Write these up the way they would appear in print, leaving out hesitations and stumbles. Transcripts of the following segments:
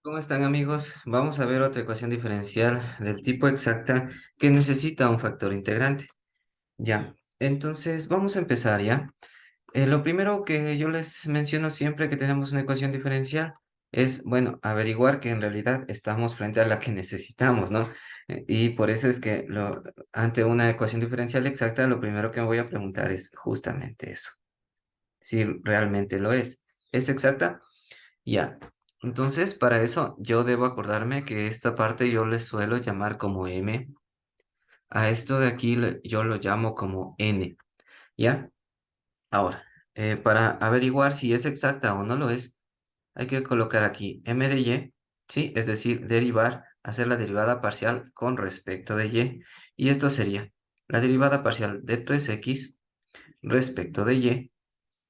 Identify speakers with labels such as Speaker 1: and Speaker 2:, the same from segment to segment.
Speaker 1: ¿Cómo están amigos? Vamos a ver otra ecuación diferencial del tipo exacta que necesita un factor integrante. Ya, entonces vamos a empezar ya. Lo primero que yo les menciono siempre que tenemos una ecuación diferencial es, bueno, averiguar que en realidad estamos frente a la que necesitamos, ¿no? Y por eso es que ante una ecuación diferencial exacta, lo primero que me voy a preguntar es justamente eso, si realmente lo es. ¿Es exacta? Ya. Entonces, para eso yo debo acordarme que esta parte yo le suelo llamar como M. A esto de aquí yo lo llamo como N. ¿Ya? Ahora, para averiguar si es exacta o no lo es, hay que colocar aquí M de Y, ¿sí? Es decir, derivar, hacer la derivada parcial con respecto de Y. Y esto sería la derivada parcial de 3x respecto de Y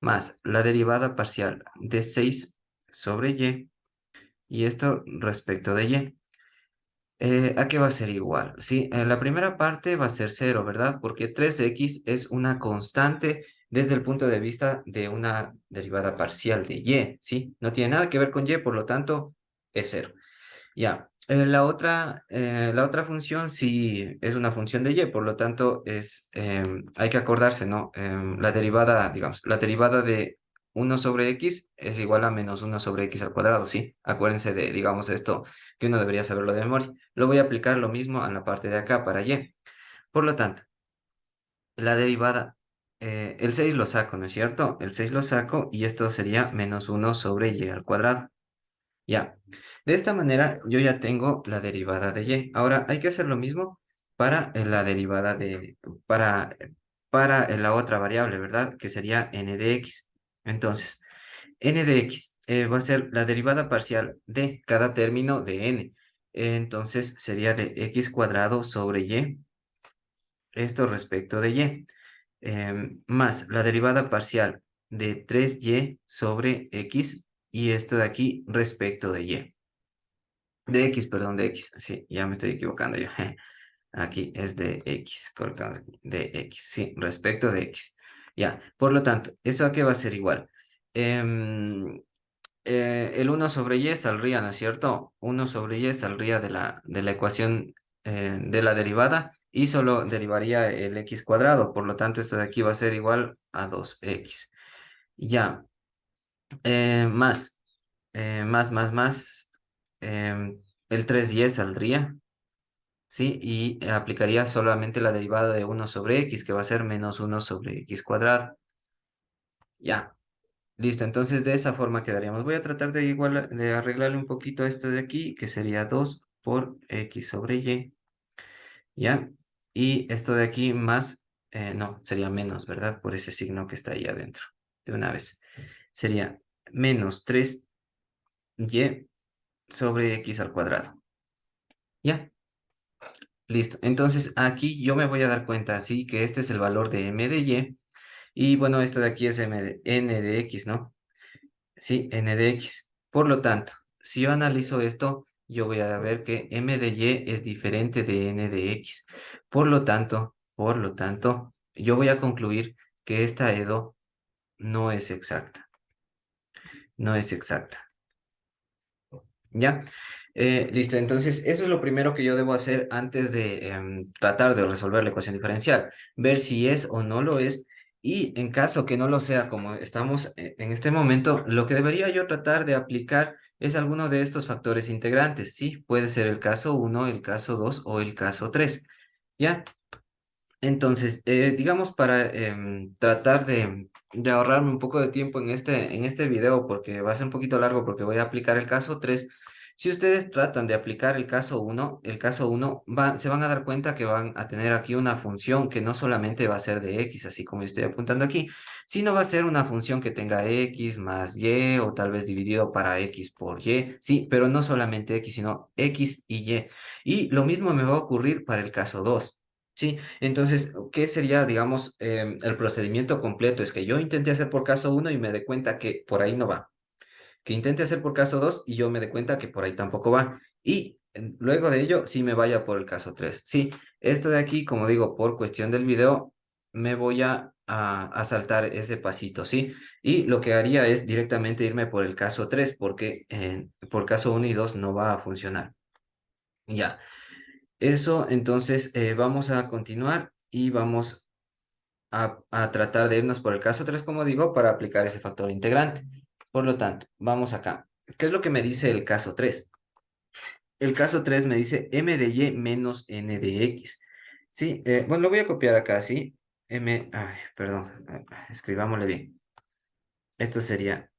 Speaker 1: más la derivada parcial de 6 sobre Y. Y esto respecto de Y. ¿A qué va a ser igual? Sí, la primera parte va a ser cero, ¿verdad? Porque 3x es una constante desde el punto de vista de una derivada parcial de y, ¿sí? No tiene nada que ver con y, por lo tanto, es cero. Ya, la otra función sí es una función de y, por lo tanto hay que acordarse, ¿no? La derivada, digamos, la derivada de 1 sobre x es igual a menos 1 sobre x al cuadrado, ¿sí? Acuérdense de, digamos, esto que uno debería saberlo de memoria. Lo voy a aplicar lo mismo a la parte de acá para y. Por lo tanto, la derivada, el 6 lo saco, ¿no es cierto? El 6 lo saco y esto sería menos 1 sobre y al cuadrado. Ya, de esta manera yo ya tengo la derivada de y. Ahora hay que hacer lo mismo para la derivada para, para la otra variable, ¿verdad? Que sería n de x. Entonces, n de x va a ser la derivada parcial de cada término de n. Entonces sería de x cuadrado sobre y, esto respecto de y, más la derivada parcial de 3y sobre x y esto de aquí respecto de y. De X, perdón, de X. Sí, ya me estoy equivocando yo. Aquí es de X, colocamos aquí, de X, sí, respecto de X. Ya, por lo tanto, ¿eso a qué va a ser igual? Em, el 1 sobre y saldría, ¿no es cierto? 1 sobre y saldría de la ecuación de la derivada y solo derivaría el x cuadrado. Por lo tanto, esto de aquí va a ser igual a 2x. Ya, más, más, em, el 3y saldría, ¿sí? Y aplicaría solamente la derivada de 1 sobre x, que va a ser menos 1 sobre x cuadrado. Ya, listo. Entonces, de esa forma quedaríamos. Voy a tratar de arreglarle un poquito esto de aquí, que sería 2 por x sobre y, ¿ya? Y esto de aquí más, no, sería menos, ¿verdad? Por ese signo que está ahí adentro, de una vez. Sería menos 3y sobre x al cuadrado. Ya, listo. Entonces aquí yo me voy a dar cuenta, así que este es el valor de m de y. Y bueno, esto de aquí es n de x, ¿no? Sí, n de x. Por lo tanto, si yo analizo esto, yo voy a ver que m de y es diferente de n de x. Por lo tanto, yo voy a concluir que esta EDO no es exacta. No es exacta. ¿Ya? Listo, entonces eso es lo primero que yo debo hacer antes de tratar de resolver la ecuación diferencial, ver si es o no lo es, y en caso que no lo sea como estamos en este momento, lo que debería yo tratar de aplicar es alguno de estos factores integrantes, sí, puede ser el caso 1, el caso 2 o el caso 3, ¿ya? Entonces, digamos para tratar de ahorrarme un poco de tiempo en este video, porque va a ser un poquito largo porque voy a aplicar el caso 3. Si ustedes tratan de aplicar el caso uno se van a dar cuenta que van a tener aquí una función que no solamente va a ser de x, así como yo estoy apuntando aquí, sino va a ser una función que tenga x más y o tal vez dividido para x por y, sí, pero no solamente x, sino x y y. Y lo mismo me va a ocurrir para el caso 2. Sí, entonces, ¿qué sería, digamos, el procedimiento completo? Es que yo intenté hacer por caso uno y me di cuenta que por ahí no va. Que intente hacer por caso 2 y yo me di cuenta que por ahí tampoco va. Y luego de ello, sí me vaya por el caso 3. Sí, esto de aquí, como digo, por cuestión del video, me voy a saltar ese pasito, ¿sí? Y lo que haría es directamente irme por el caso 3 porque por caso uno y 2 no va a funcionar. Ya, eso entonces vamos a continuar y vamos a tratar de irnos por el caso 3 como digo, para aplicar ese factor integrante. Por lo tanto, vamos acá. ¿Qué es lo que me dice el caso 3? El caso 3 me dice m de y menos n de x. Sí, bueno, lo voy a copiar acá, ¿sí? Ay, perdón, escribámosle bien. Esto sería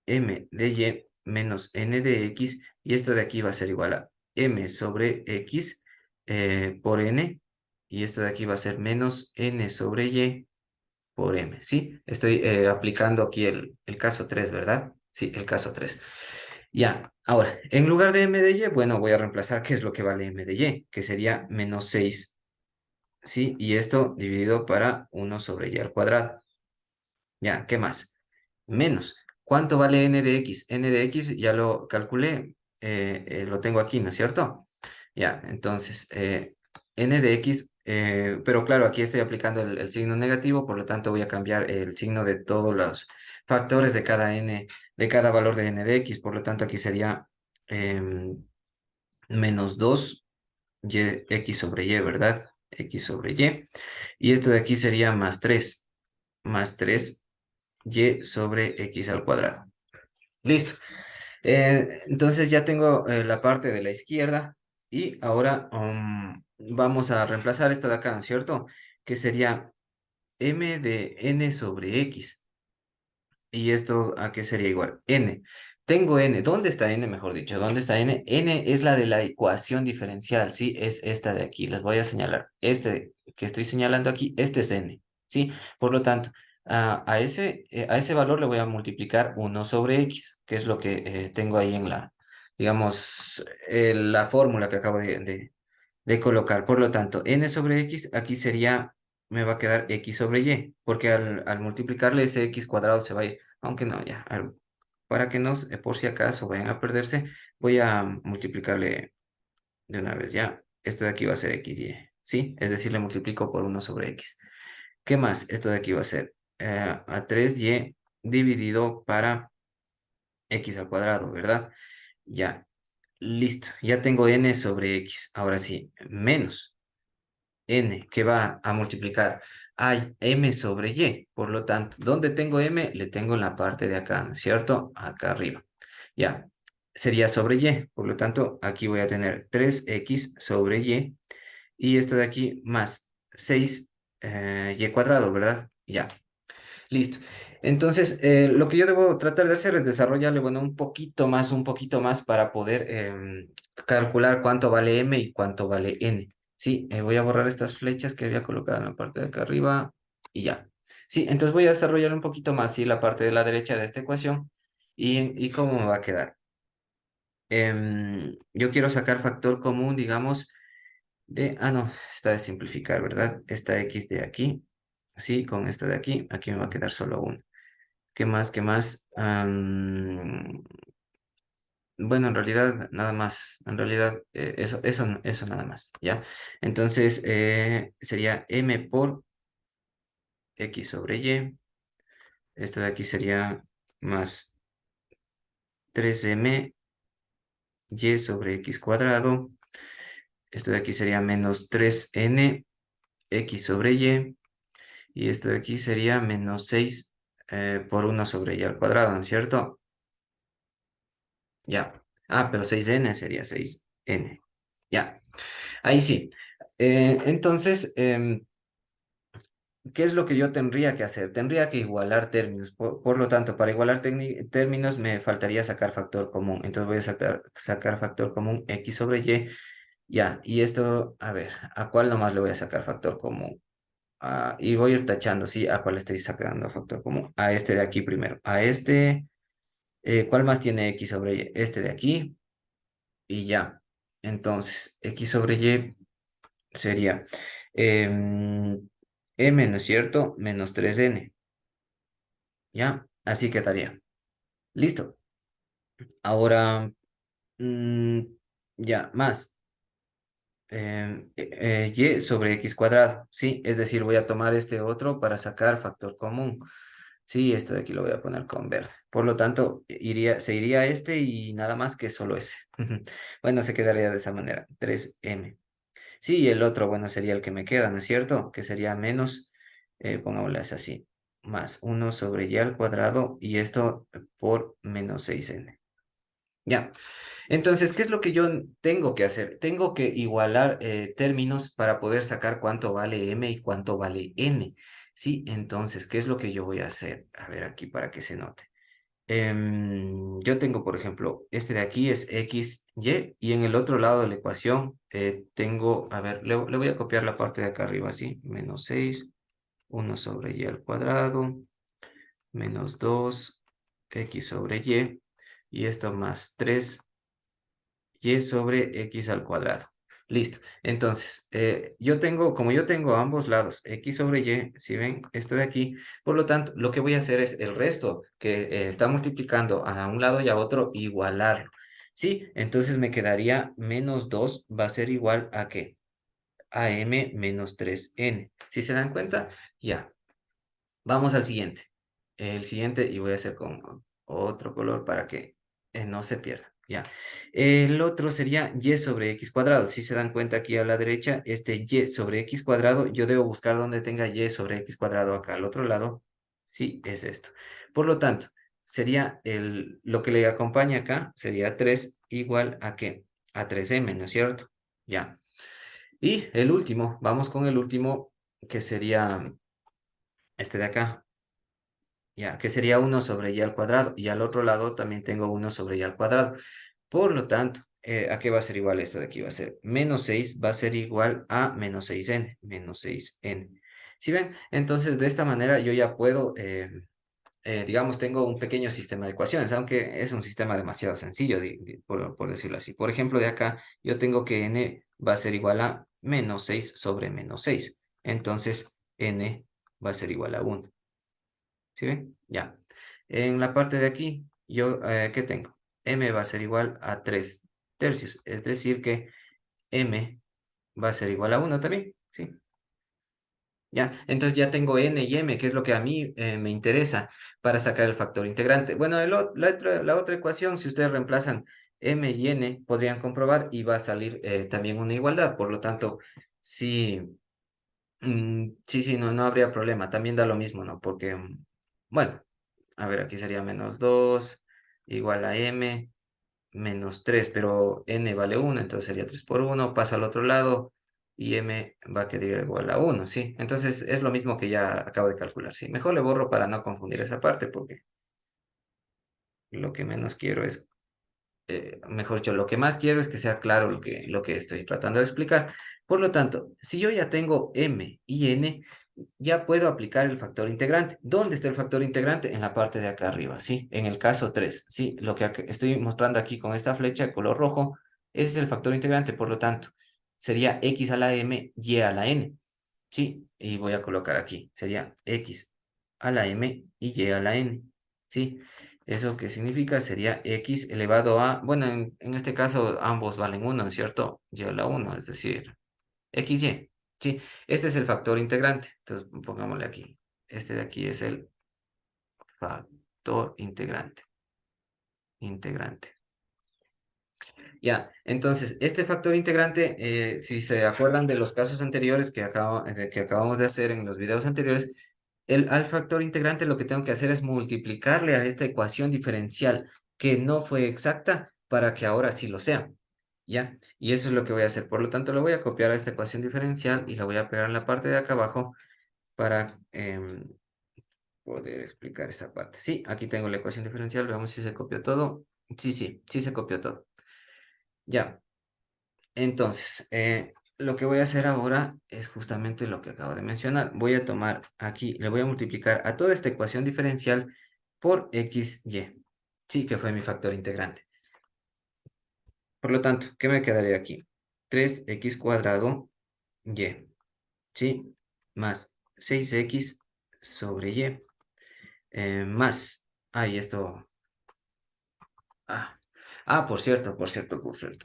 Speaker 1: m de y menos n de x, y esto de aquí va a ser igual a m sobre x por n, y esto de aquí va a ser menos n sobre y por m, ¿sí? Estoy aplicando aquí el caso 3, ¿verdad? Sí, el caso 3. Ya, ahora, en lugar de m de y, bueno, voy a reemplazar qué es lo que vale m de y, que sería menos 6, ¿sí? Y esto dividido para 1 sobre y al cuadrado. Ya, ¿qué más? Menos. ¿Cuánto vale n de x? N de x ya lo calculé, lo tengo aquí, ¿no es cierto? Ya, entonces, n de x, pero claro, aquí estoy aplicando el signo negativo, por lo tanto voy a cambiar el signo de todos los factores de cada n, de cada valor de n de x, por lo tanto aquí sería menos 2 x sobre y, ¿verdad? X sobre y. Y esto de aquí sería más 3 y sobre x al cuadrado. Listo. Entonces ya tengo la parte de la izquierda y ahora vamos a reemplazar esto de acá, ¿no es cierto? Que sería m de n sobre x. ¿Y esto a qué sería igual? N. Tengo n. ¿Dónde está n, mejor dicho? ¿Dónde está n? N es la de la ecuación diferencial, ¿sí? Es esta de aquí. Les voy a señalar. Este que estoy señalando aquí, este es n, ¿sí? Por lo tanto, a ese valor le voy a multiplicar 1 sobre x, que es lo que tengo ahí en la, digamos, la fórmula que acabo de colocar. Por lo tanto, n sobre x aquí sería, me va a quedar x sobre y, porque al multiplicarle ese x cuadrado se va a ir, aunque no, ya, para que no, por si acaso vayan a perderse, voy a multiplicarle de una vez, ya. Esto de aquí va a ser xy, ¿sí? Es decir, le multiplico por 1 sobre x. ¿Qué más? Esto de aquí va a ser a 3y dividido para x al cuadrado, ¿verdad? Ya, listo. Ya tengo n sobre x. Ahora sí, menos n que va a multiplicar a m sobre y. Por lo tanto, ¿dónde tengo m? Le tengo en la parte de acá, ¿no es cierto? Acá arriba. Ya, sería sobre y. Por lo tanto, aquí voy a tener 3x sobre y. Y esto de aquí más 6 y cuadrado, ¿verdad? Ya. Listo. Entonces, lo que yo debo tratar de hacer es desarrollarle, bueno, un poquito más para poder calcular cuánto vale m y cuánto vale n. Sí, voy a borrar estas flechas que había colocado en la parte de acá arriba y ya. Sí, entonces voy a desarrollar un poquito más, sí, la parte de la derecha de esta ecuación y cómo me va a quedar. Yo quiero sacar factor común, digamos, no, está de simplificar, ¿verdad? Esta x de aquí, sí, con esto de aquí, aquí me va a quedar solo uno. ¿Qué más? ¿Qué más? Bueno, en realidad nada más. En realidad eso nada más, ¿ya? Entonces sería m por x sobre y. Esto de aquí sería más 3m y sobre x cuadrado. Esto de aquí sería menos 3n x sobre y. Y esto de aquí sería menos 6 por 1 sobre y al cuadrado, ¿no es cierto? Ya. Pero 6n sería 6n. Ya. Ahí sí. Entonces, ¿qué es lo que yo tendría que hacer? Tendría que igualar términos. Por lo tanto, para igualar términos me faltaría sacar factor común. Entonces voy a sacar factor común x sobre y. Ya, y esto, a ver, ¿a cuál nomás le voy a sacar factor común? Y voy a ir tachando, sí, ¿a cuál estoy sacando factor común? A este de aquí primero. A este, ¿cuál más tiene x sobre y? Este de aquí, y ya. Entonces, x sobre y sería m, ¿no es cierto? Menos 3n, ¿ya? Así quedaría. Listo. Ahora, mm, ya, más. y sobre x cuadrado, ¿sí? Es decir, voy a tomar este otro para sacar factor común. Sí, esto de aquí lo voy a poner con verde. Por lo tanto, se iría este y nada más que solo ese. Bueno, se quedaría de esa manera, 3m. Sí, y el otro, bueno, sería el que me queda, ¿no es cierto? Que sería menos, pongámoslas así, más 1 sobre y al cuadrado y esto por menos 6n. Ya. Entonces, ¿qué es lo que yo tengo que hacer? Tengo que igualar términos para poder sacar cuánto vale m y cuánto vale n. Sí, entonces, ¿qué es lo que yo voy a hacer? A ver aquí para que se note. Yo tengo, por ejemplo, este de aquí es x, y en el otro lado de la ecuación tengo, a ver, le voy a copiar la parte de acá arriba, ¿sí? Menos 6, 1 sobre y al cuadrado, menos 2, x sobre y esto más 3 y sobre x al cuadrado. Listo. Entonces, como yo tengo ambos lados, x sobre y, si ven, esto de aquí, por lo tanto, lo que voy a hacer es el resto que está multiplicando a un lado y a otro, igualarlo. ¿Sí? Entonces me quedaría menos 2 va a ser igual a ¿qué? A m menos 3n. ¿Sí se dan cuenta? Ya. Vamos al siguiente. El siguiente, y voy a hacer con otro color para que no se pierda. Ya. El otro sería y sobre x cuadrado. Si se dan cuenta aquí a la derecha, este y sobre x cuadrado, yo debo buscar donde tenga y sobre x cuadrado acá al otro lado. Sí, es esto. Por lo tanto, sería lo que le acompaña acá, sería 3 igual a ¿qué? A 3m, ¿no es cierto? Ya. Y el último, vamos con el último, que sería este de acá. Ya, que sería 1 sobre y al cuadrado. Y al otro lado también tengo 1 sobre y al cuadrado. Por lo tanto, ¿a qué va a ser igual esto de aquí? Va a ser menos 6 va a ser igual a menos 6n. Menos 6n. ¿Sí ven? Entonces, de esta manera yo ya puedo, digamos, tengo un pequeño sistema de ecuaciones, aunque es un sistema demasiado sencillo, por decirlo así. Por ejemplo, de acá yo tengo que n va a ser igual a menos 6 sobre menos 6. Entonces, n va a ser igual a 1. ¿Sí ven? Ya. En la parte de aquí, yo, ¿qué tengo? M va a ser igual a 3 tercios. Es decir que M va a ser igual a 1 también. ¿Sí? Ya. Entonces ya tengo N y M, que es lo que a mí me interesa para sacar el factor integrante. Bueno, la otra ecuación, si ustedes reemplazan M y N, podrían comprobar y va a salir también una igualdad. Por lo tanto, sí, sí, no habría problema. También da lo mismo, ¿no? Porque, bueno. A ver, aquí sería menos 2 igual a m menos 3, pero n vale 1, entonces sería 3 por 1, pasa al otro lado y m va a quedar igual a 1, ¿sí? Entonces es lo mismo que ya acabo de calcular, ¿sí? Mejor le borro para no confundir esa parte porque lo que menos quiero es mejor dicho, lo que más quiero es que sea claro lo que estoy tratando de explicar. Por lo tanto, si yo ya tengo m y n, ya puedo aplicar el factor integrante. ¿Dónde está el factor integrante? En la parte de acá arriba, ¿sí? En el caso 3, ¿sí? Lo que estoy mostrando aquí con esta flecha de color rojo, ese es el factor integrante, por lo tanto, sería x a la m, y a la n, ¿sí? Y voy a colocar aquí, sería x a la m y a la n, ¿sí? ¿Eso qué significa? Sería x elevado a, bueno, en este caso ambos valen 1, ¿cierto? Y a la 1, es decir, xy. Sí, este es el factor integrante. Entonces, pongámosle aquí. Este de aquí es el factor integrante. Integrante. Ya, entonces, este factor integrante, si se acuerdan de los casos anteriores que acabamos de hacer en los videos anteriores, al factor integrante lo que tengo que hacer es multiplicarle a esta ecuación diferencial que no fue exacta para que ahora sí lo sea. ¿Ya? Y eso es lo que voy a hacer. Por lo tanto, lo voy a copiar a esta ecuación diferencial y la voy a pegar en la parte de acá abajo para poder explicar esa parte. Sí, aquí tengo la ecuación diferencial. Veamos si se copió todo. Sí se copió todo. Ya. Entonces, lo que voy a hacer ahora es justamente lo que acabo de mencionar. Voy a tomar aquí, le voy a multiplicar a toda esta ecuación diferencial por xy. Sí, que fue mi factor integrante. Por lo tanto, ¿qué me quedaría aquí? 3x cuadrado y, ¿sí? Más 6x sobre y, más, esto, ah, Ah, por cierto.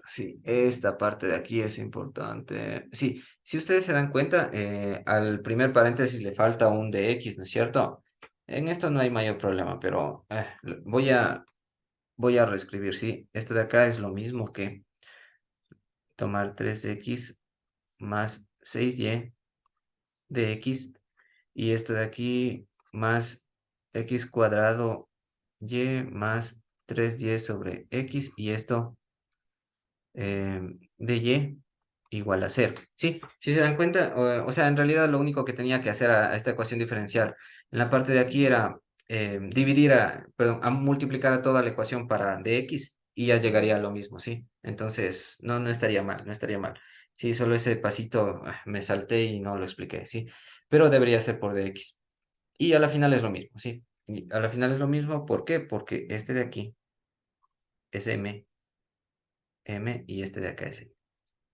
Speaker 1: Sí, esta parte de aquí es importante. Sí, si ustedes se dan cuenta, al primer paréntesis le falta un de x, ¿no es cierto? En esto no hay mayor problema, pero voy a reescribir, ¿sí? Esto de acá es lo mismo que tomar 3x más 6y de x, y esto de aquí más x cuadrado y más 3y sobre x, y esto de y igual a cero. Sí, si se dan cuenta, o sea, en realidad lo único que tenía que hacer a esta ecuación diferencial en la parte de aquí era perdón, a multiplicar a toda la ecuación para dx y ya llegaría a lo mismo, ¿sí? Entonces, no estaría mal, no estaría mal. Sí, solo ese pasito me salté y no lo expliqué, ¿sí? Pero debería ser por dx. Y a la final es lo mismo, ¿sí? Y a la final es lo mismo, ¿por qué? Porque este de aquí es m y este de acá es n,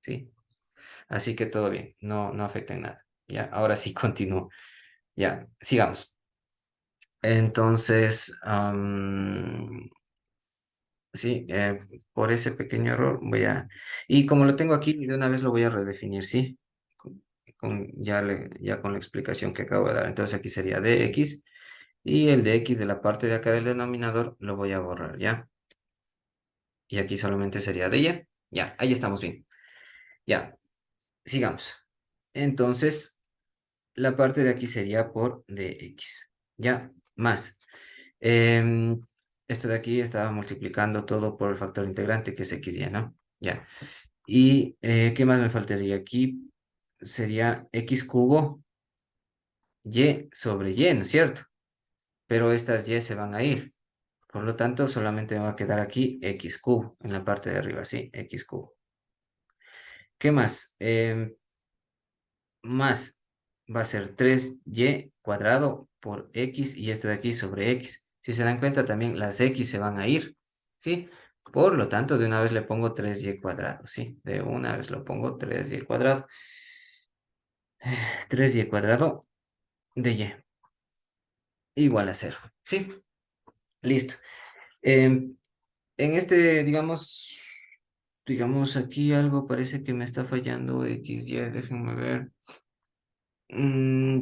Speaker 1: ¿sí? Así que todo bien, no afecta en nada. Ya, ahora sí continúo. Ya, sigamos. Entonces, sí, por ese pequeño error y como lo tengo aquí, de una vez lo voy a redefinir, ¿sí? Ya con la explicación que acabo de dar. Entonces aquí sería dx y el dx de la parte de acá del denominador lo voy a borrar, ¿ya? Y aquí solamente sería dy. Ya, ahí estamos bien. Ya, sigamos. Entonces, la parte de aquí sería por dx, ¿ya? Más. em, Esto de aquí estaba multiplicando todo por el factor integrante, que es x, y, ¿no? Ya. ¿Y qué más me faltaría aquí? Sería x cubo y sobre y, ¿no es cierto? Pero estas y se van a ir. Por lo tanto, solamente me va a quedar aquí x cubo en la parte de arriba, sí, x cubo. ¿Qué más? Más va a ser 3y cuadrado por x y esto de aquí sobre x. Si se dan cuenta también las x se van a ir, ¿sí? Por lo tanto, de una vez le pongo 3y cuadrado, ¿sí? De una vez lo pongo 3y cuadrado. 3y cuadrado de y igual a cero, ¿sí? Listo. En este, digamos aquí algo parece que me está fallando x, y, déjenme ver. Mm,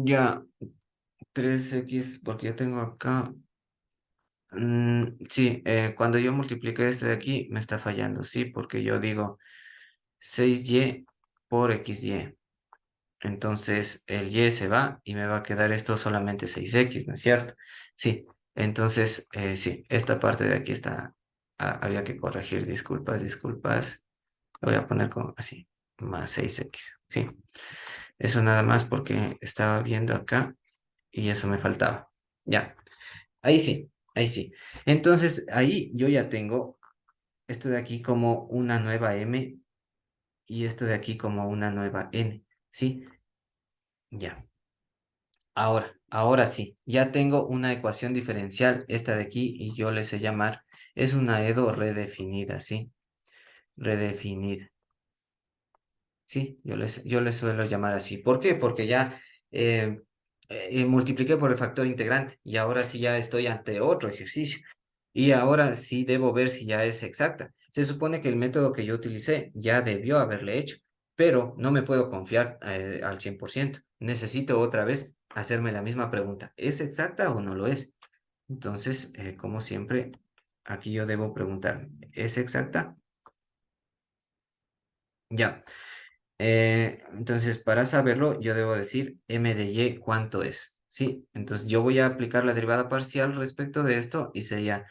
Speaker 1: ya, 3x, porque ya tengo acá. Sí, cuando yo multipliqué este de aquí, me está fallando, sí, porque yo digo 6y por xy. Entonces el y se va y me va a quedar esto solamente 6x, ¿no es cierto? Sí, entonces, sí, esta parte de aquí está, había que corregir, disculpas. Lo voy a poner como así, más 6x, sí. Eso nada más porque estaba viendo acá y eso me faltaba. Ya. Ahí sí, ahí sí. Entonces, ahí yo ya tengo esto de aquí como una nueva m y esto de aquí como una nueva n, ¿sí? Ya. Ahora sí, ya tengo una ecuación diferencial, esta de aquí, y yo le sé llamar, es una EDO redefinida, ¿sí? Redefinida. Sí, yo les suelo llamar así. ¿Por qué? Porque ya multipliqué por el factor integrante y ahora sí ya estoy ante otro ejercicio. Y ahora sí debo ver si ya es exacta. Se supone que el método que yo utilicé ya debió haberle hecho, pero no me puedo confiar al 100%. Necesito otra vez hacerme la misma pregunta. ¿Es exacta o no lo es? Entonces, como siempre, aquí yo debo preguntar, ¿es exacta? Ya. Entonces, para saberlo, yo debo decir m de y cuánto es. Sí, entonces yo voy a aplicar la derivada parcial respecto de esto y sería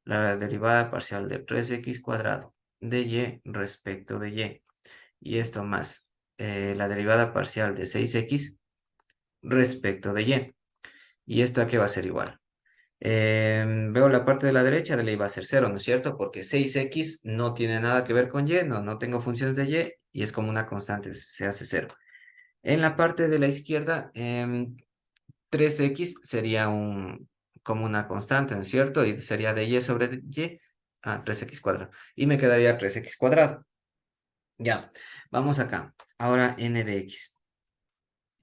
Speaker 1: la derivada parcial de 3x cuadrado de y respecto de y. Y esto más la derivada parcial de 6x respecto de y. ¿Y esto a qué va a ser igual? Veo la parte de la derecha, de la y va a ser cero, ¿no es cierto? Porque 6x no tiene nada que ver con y, no tengo funciones de y es como una constante, se hace cero. En la parte de la izquierda, 3x sería como una constante, ¿no es cierto? Y sería de y sobre y, 3x cuadrado. Y me quedaría 3x cuadrado. Ya, vamos acá. Ahora n de x.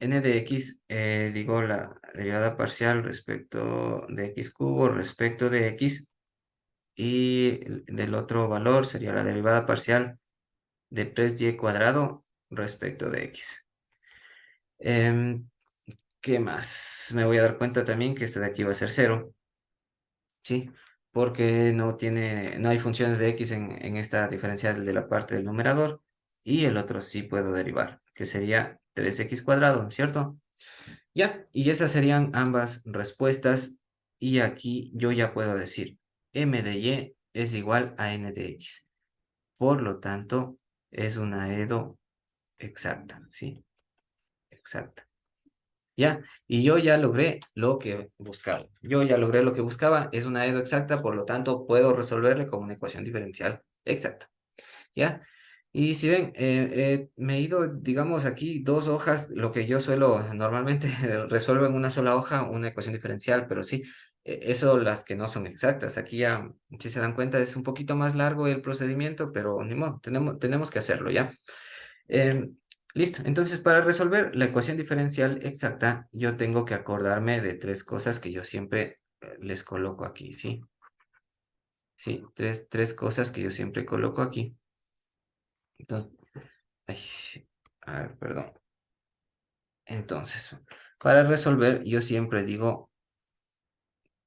Speaker 1: N de x, digo la derivada parcial respecto de x cubo respecto de x. y del otro valor sería la derivada parcial de 3y cuadrado respecto de x. ¿Qué más? Me voy a dar cuenta también que esto de aquí va a ser 0, ¿sí? Porque no hay funciones de x en esta diferencial de la parte del numerador, y el otro sí puedo derivar, que sería 3x cuadrado, ¿cierto? Ya, y esas serían ambas respuestas, y aquí yo ya puedo decir m de y es igual a n de x. Por lo tanto, es una EDO exacta, ¿sí? Exacta. Ya, y yo ya logré lo que buscaba. Yo ya logré lo que buscaba, es una EDO exacta, por lo tanto puedo resolverle como una ecuación diferencial exacta. ¿Ya? Y si ven, me he ido, digamos, aquí 2 hojas, lo que yo suelo normalmente resuelvo en una sola hoja una ecuación diferencial, pero sí, eso las que no son exactas. Aquí ya, si se dan cuenta, es un poquito más largo el procedimiento, pero ni modo, tenemos que hacerlo, ¿ya? Em, Listo, entonces para resolver la ecuación diferencial exacta, yo tengo que acordarme de 3 cosas que yo siempre les coloco aquí, ¿sí? Sí, tres cosas que yo siempre coloco aquí. Entonces, ay, a ver, perdón. Entonces, para resolver, yo siempre digo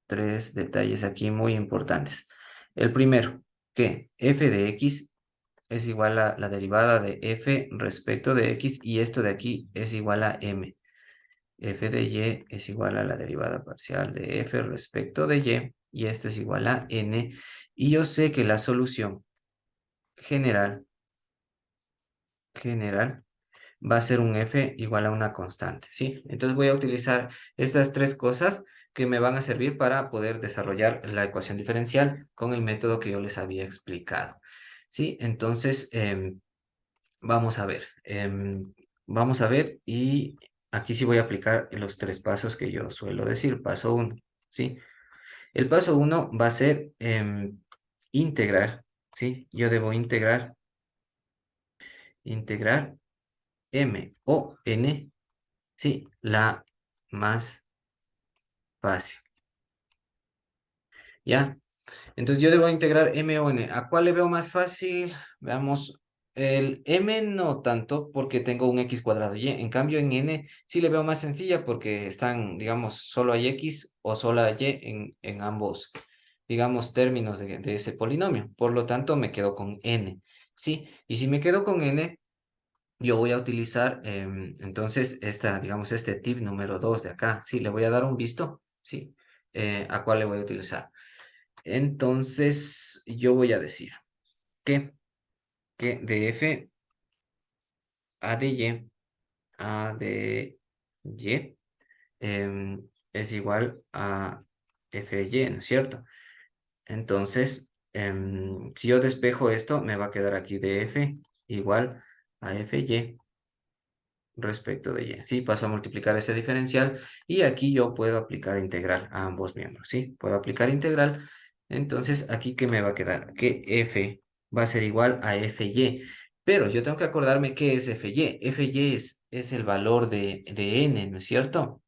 Speaker 1: 3 detalles aquí muy importantes. El primero, que f de x es igual a la derivada de f respecto de x, y esto de aquí es igual a m. F de y es igual a la derivada parcial de f respecto de y esto es igual a n. Y yo sé que la solución general va a ser un f igual a una constante, ¿sí? Entonces voy a utilizar estas 3 cosas que me van a servir para poder desarrollar la ecuación diferencial con el método que yo les había explicado, ¿sí? Entonces, vamos a ver, y aquí sí voy a aplicar los 3 pasos que yo suelo decir. Paso 1, ¿sí? El paso 1 va a ser integrar, ¿sí? Yo debo integrar m o n. Sí, la más fácil. ¿Ya? Entonces yo debo integrar m o n. ¿A cuál le veo más fácil? Veamos. El m no tanto porque tengo un x cuadrado y. En cambio en n sí le veo más sencilla porque están, digamos, solo hay x o solo hay y en ambos, digamos, términos de ese polinomio. Por lo tanto me quedo con n. Sí, y si me quedo con n, yo voy a utilizar entonces digamos, este tip número 2 de acá. Sí, le voy a dar un visto. Sí. ¿A cuál le voy a utilizar? Entonces, yo voy a decir que, de f a de y es igual a f de y, ¿no es cierto? Entonces, si yo despejo esto, me va a quedar aquí de f igual a f y respecto de y. Sí, paso a multiplicar ese diferencial, y aquí yo puedo aplicar integral a ambos miembros. Sí, puedo aplicar integral. Entonces, aquí, ¿qué me va a quedar? Que f va a ser igual a fy. Pero yo tengo que acordarme qué es fy. Fy es el valor de n, ¿no es cierto?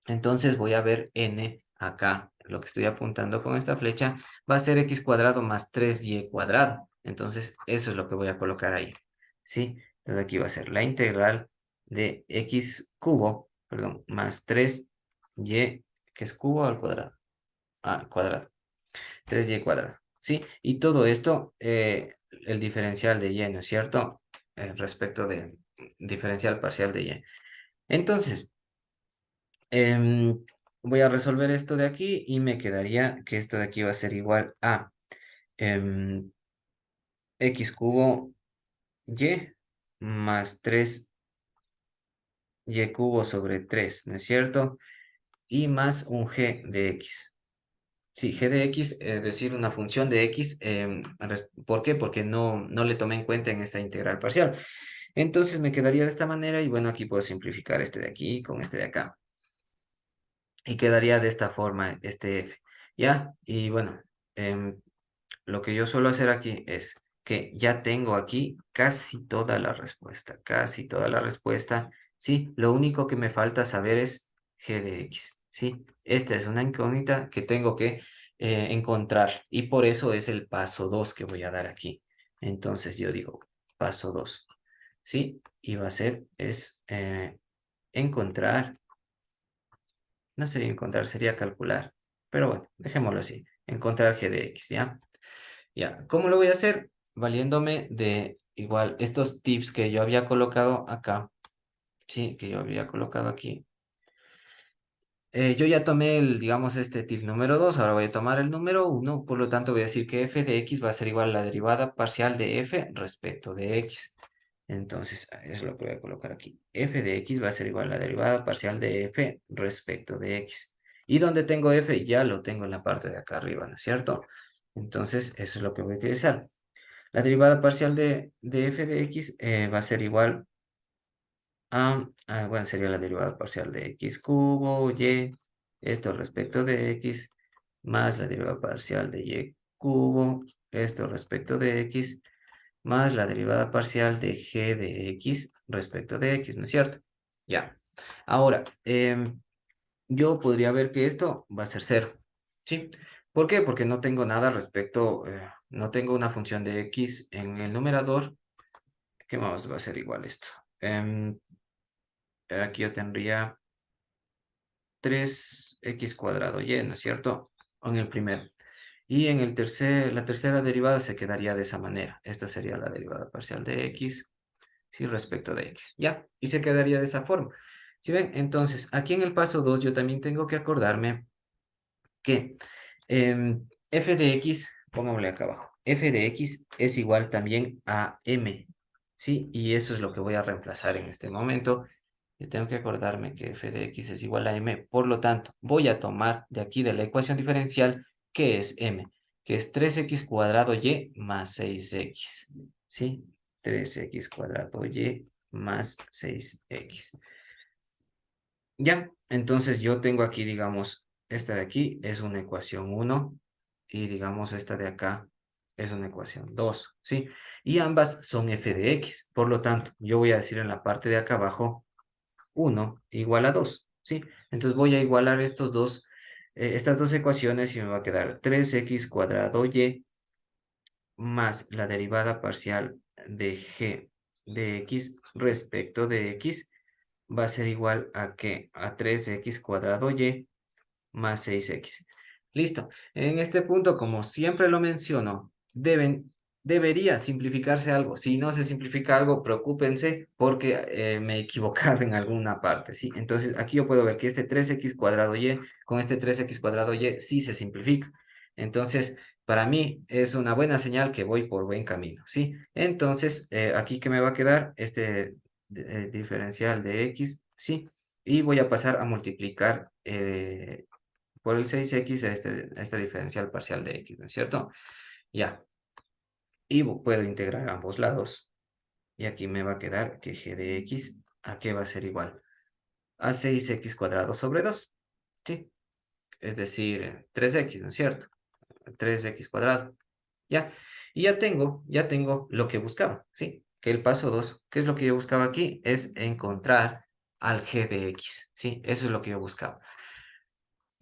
Speaker 1: Entonces voy a ver n acá. Lo que estoy apuntando con esta flecha va a ser x cuadrado más 3y cuadrado. Entonces eso es lo que voy a colocar ahí. ¿Sí? Entonces aquí va a ser la integral de x cubo, perdón, más 3y, que es cubo al cuadrado. Ah, cuadrado. 3y cuadrado. ¿Sí? Y todo esto, el diferencial de y, ¿no es cierto? Respecto del diferencial parcial de y. Entonces, voy a resolver esto de aquí y me quedaría que esto de aquí va a ser igual a em, x cubo y más 3y cubo sobre 3, ¿no es cierto? Y más un g de x. Sí, g de x, es decir, una función de x. ¿Por qué? Porque no le tomé en cuenta en esta integral parcial. Entonces me quedaría de esta manera, y bueno, aquí puedo simplificar este de aquí con este de acá. Y quedaría de esta forma este f. ¿Ya? Y bueno, em, lo que yo suelo hacer aquí es que ya tengo aquí casi toda la respuesta, casi toda la respuesta. Sí, lo único que me falta saber es g de x. Sí, esta es una incógnita que tengo que encontrar. Y por eso es el paso 2 que voy a dar aquí. Entonces yo digo paso 2, ¿sí? Y va a ser, encontrar, no sería encontrar, sería calcular. Pero bueno, dejémoslo así, encontrar g de x, ¿ya? Ya, ¿cómo lo voy a hacer? Valiéndome de igual estos tips que yo había colocado acá, sí, que yo había colocado aquí. Yo ya tomé digamos, este tip número 2, ahora voy a tomar el número 1, por lo tanto voy a decir que f de x va a ser igual a la derivada parcial de f respecto de x. Entonces, es lo que voy a colocar aquí. F de x va a ser igual a la derivada parcial de f respecto de x. Y donde tengo f ya lo tengo en la parte de acá arriba, ¿no es cierto? Entonces, eso es lo que voy a utilizar. La derivada parcial de f de x va a ser igual bueno, sería la derivada parcial de x cubo, y, esto respecto de x, más la derivada parcial de y cubo, esto respecto de x, más la derivada parcial de g de x respecto de x, ¿no es cierto? Ya. Ahora, yo podría ver que esto va a ser cero, ¿sí? ¿Por qué? Porque no tengo nada respecto, no tengo una función de x en el numerador. ¿Qué más va a ser igual esto? Aquí yo tendría 3x cuadrado y, ¿no es cierto? En el primero. Y en la tercera derivada se quedaría de esa manera. Esta sería la derivada parcial de x, sí, respecto de x. ¿Ya? Y se quedaría de esa forma. ¿Sí ven? Entonces, aquí en el paso 2 yo también tengo que acordarme que f de x, pongámosle acá abajo, f de x es igual también a m, ¿sí? Y eso es lo que voy a reemplazar en este momento. Yo tengo que acordarme que f de x es igual a m, por lo tanto, voy a tomar de aquí de la ecuación diferencial, que es m, que es 3x cuadrado y más 6x, ¿sí? 3x cuadrado y más 6x. Ya, entonces yo tengo aquí, digamos, esta de aquí es una ecuación 1 y digamos esta de acá es una ecuación 2, ¿sí? Y ambas son f de x, por lo tanto, yo voy a decir en la parte de acá abajo 1 igual a 2, ¿sí? Entonces voy a igualar estas dos ecuaciones y me va a quedar 3x cuadrado y más la derivada parcial de g de x respecto de x va a ser igual a ¿qué? A 3x cuadrado y más 6x. Listo. En este punto, como siempre lo menciono, debería simplificarse algo. Si no se simplifica algo, preocúpense porque me he equivocado en alguna parte, ¿sí? Entonces, aquí yo puedo ver que este 3x cuadrado y con este 3x cuadrado y sí se simplifica. Entonces, para mí es una buena señal que voy por buen camino, ¿sí? Entonces, aquí que me va a quedar este diferencial de x, ¿sí? Y voy a pasar a multiplicar por el 6x a este diferencial parcial de x, ¿no es cierto? Ya. Y puedo integrar ambos lados. Y aquí me va a quedar que g de x, ¿a qué va a ser igual? A 6x cuadrado sobre 2. ¿Sí? Es decir, 3x, ¿no es cierto? 3x cuadrado. ¿Ya? Y ya tengo lo que buscaba, ¿sí? Que el paso 2, ¿qué es lo que yo buscaba aquí? Es encontrar al g de x, ¿sí? Eso es lo que yo buscaba.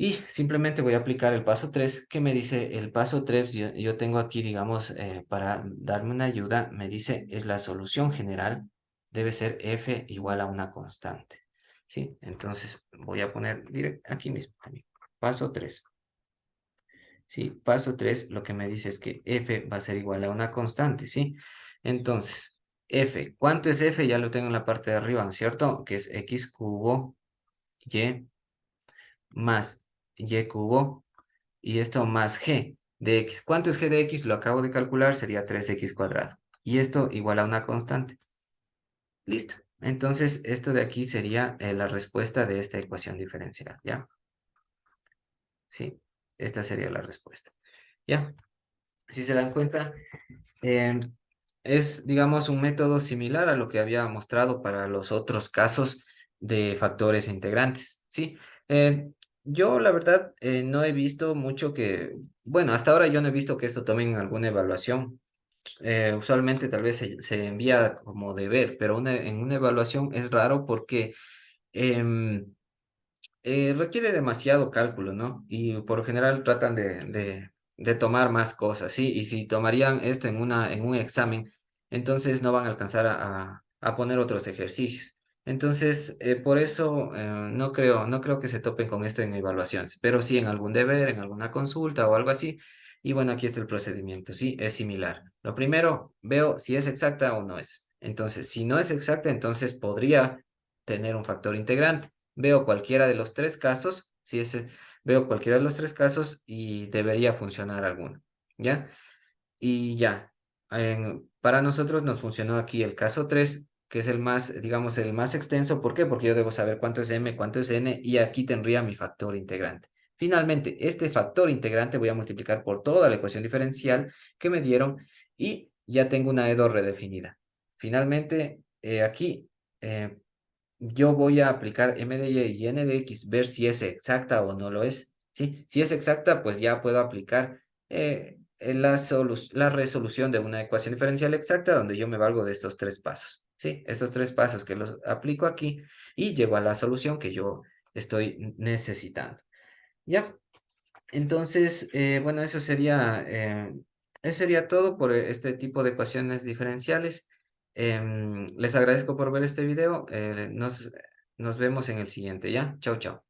Speaker 1: Y simplemente voy a aplicar el paso 3. ¿Qué me dice el paso 3? Yo tengo aquí, digamos, para darme una ayuda, me dice, es la solución general, debe ser f igual a una constante, ¿sí? Entonces voy a poner aquí mismo también. Paso 3. ¿Sí? Paso 3, lo que me dice es que f va a ser igual a una constante, ¿sí? Entonces, f, ¿cuánto es f? Ya lo tengo en la parte de arriba, ¿no es cierto? Que es x cubo y más y cubo y esto más g de x. ¿Cuánto es g de x? Lo acabo de calcular, sería 3x cuadrado. Y esto igual a una constante. Listo. Entonces, esto de aquí sería la respuesta de esta ecuación diferencial, ¿ya? Sí, esta sería la respuesta. ¿Ya? Si se dan cuenta, eh, es, digamos, un método similar a lo que había mostrado para los otros casos de factores integrantes, ¿sí? Eh, yo, la verdad, no he visto mucho bueno, hasta ahora yo no he visto que esto tome en alguna evaluación. Usualmente tal vez se envía como deber, pero en una evaluación es raro porque em, Requiere demasiado cálculo, ¿no? Y por lo general tratan de tomar más cosas, ¿sí? Y si tomarían esto en un examen, entonces no van a alcanzar a poner otros ejercicios. Entonces, por eso no creo que se topen con esto en evaluaciones, pero sí en algún deber, en alguna consulta o algo así. Y bueno, aquí está el procedimiento, sí, es similar. Lo primero, veo si es exacta o no es. Entonces, si no es exacta, entonces podría tener un factor integrante. Veo cualquiera de los 3 casos, si ese veo cualquiera de los 3 casos y debería funcionar alguno, ¿ya? Y ya, para nosotros nos funcionó aquí el caso 3 que es el más, digamos, el más extenso. ¿Por qué? Porque yo debo saber cuánto es m, cuánto es n, y aquí tendría mi factor integrante. Finalmente, este factor integrante voy a multiplicar por toda la ecuación diferencial que me dieron y ya tengo una E2 redefinida. Finalmente, aquí, eh, yo voy a aplicar m de y n de x, ver si es exacta o no lo es, ¿sí? Si es exacta, pues ya puedo aplicar la resolución de una ecuación diferencial exacta donde yo me valgo de estos 3 pasos, ¿sí? Estos 3 pasos que los aplico aquí y llego a la solución que yo estoy necesitando, ¿ya? Entonces, bueno, eso sería todo por este tipo de ecuaciones diferenciales. Les agradezco por ver este video. Nos vemos en el siguiente, ¿ya? Chao, chao.